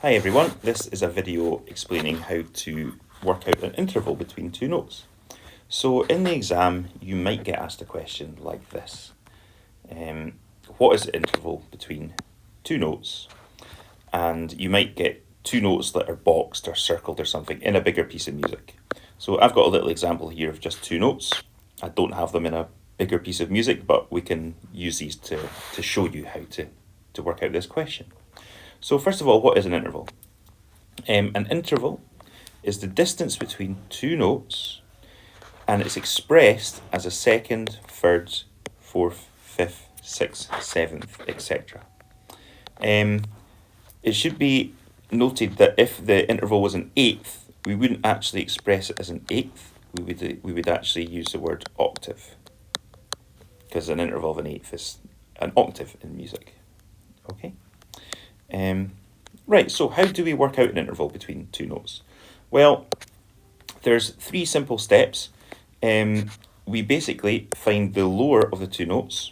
Hi everyone, this is a video explaining how to work out an interval between two notes. So in the exam you might get asked a question like this. What is the interval between two notes? And you might get two notes that are boxed or circled or something in a bigger piece of music. So I've got a little example here of just two notes. I don't have them in a bigger piece of music, but we can use these to show you how to work out this question. So first of all, what is an interval? An interval is the distance between two notes, and it's expressed as a second, third, fourth, fifth, sixth, seventh, etc. It should be noted that if the interval was an eighth, we wouldn't actually express it as an eighth. We would actually use the word octave, because an interval of an eighth is an octave in music. Okay. Right, so how do we work out an interval between two notes? Well, there's three simple steps. We basically find the lower of the two notes.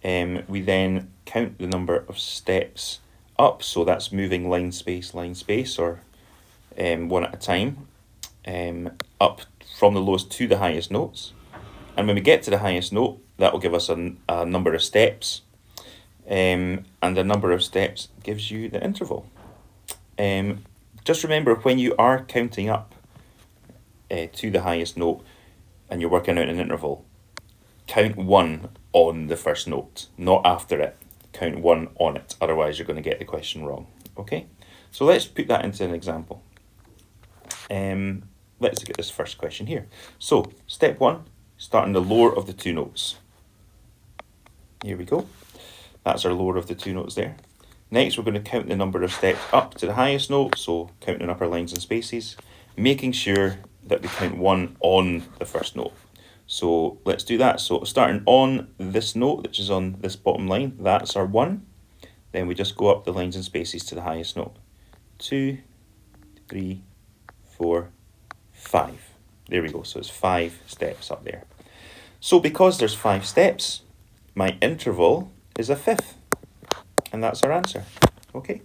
We then count the number of steps up, so that's moving line, space, or one at a time, up from the lowest to the highest notes. And when we get to the highest note, that will give us a number of steps. And the number of steps gives you the interval. Just remember, when you are counting up to the highest note and you're working out an interval, count one on the first note, not after it. Count one on it, otherwise you're going to get the question wrong. Okay, so let's put that into an example. Let's look at this first question here. So step one, starting the lower of the two notes. Here we go. That's our lower of the two notes there. Next, we're going to count the number of steps up to the highest note, so counting upper lines and spaces, making sure that we count one on the first note. So let's do that. So starting on this note, which is on this bottom line, that's our 1. Then we just go up the lines and spaces to the highest note. 2, 3, 4, 5. There we go. So it's 5 steps up there. So because there's 5 steps, my interval is a fifth, and that's our answer. Okay.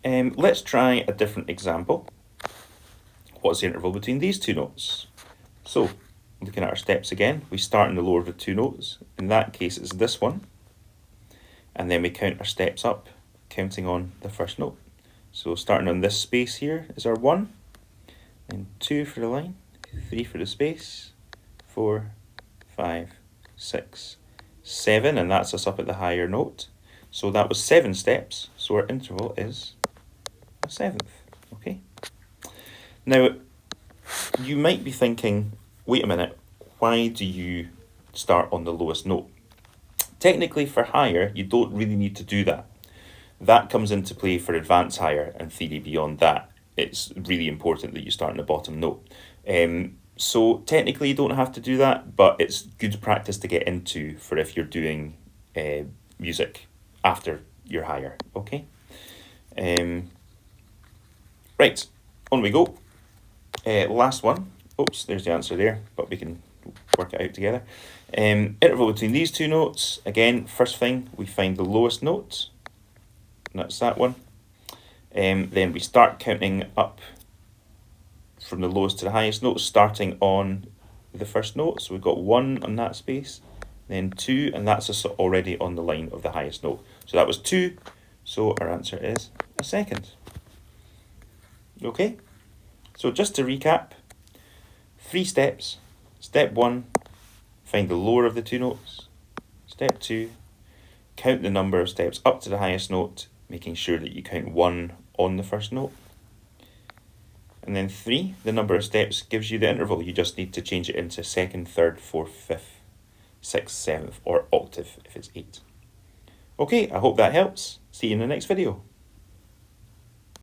Let's try a different example. What's the interval between these two notes? So, looking at our steps again, we start in the lower of the two notes. In that case, it's this one. And then we count our steps up, counting on the first note. So, starting on this space here is our 1, and 2 for the line, 3 for the space, 4, 5, 6, 7, and that's us up at the higher note. So that was 7 steps, so our interval is a seventh. Okay. Now, you might be thinking, wait a minute, why do you start on the lowest note? Technically, for higher, you don't really need to do that. That comes into play for advanced higher and theory beyond that. It's really important that you start on the bottom note. So technically you don't have to do that, but it's good practice to get into for if you're doing music after you're higher. Okay. Right, on we go. Last one. Oops, there's the answer there, but we can work it out together. Interval between these two notes. Again, first thing, we find the lowest note. And that's that one. Then we start counting up from the lowest to the highest note, starting on the first note. So we've got 1 on that space, then 2, and that's us already on the line of the highest note. So that was 2, so our answer is a second. Okay, so just to recap, 3 steps. Step 1, find the lower of the two notes. Step 2, count the number of steps up to the highest note, making sure that you count 1 on the first note. And then 3, the number of steps gives you the interval. You just need to change it into second, third, fourth, fifth, sixth, seventh, or octave if it's 8. Okay, I hope that helps. See you in the next video.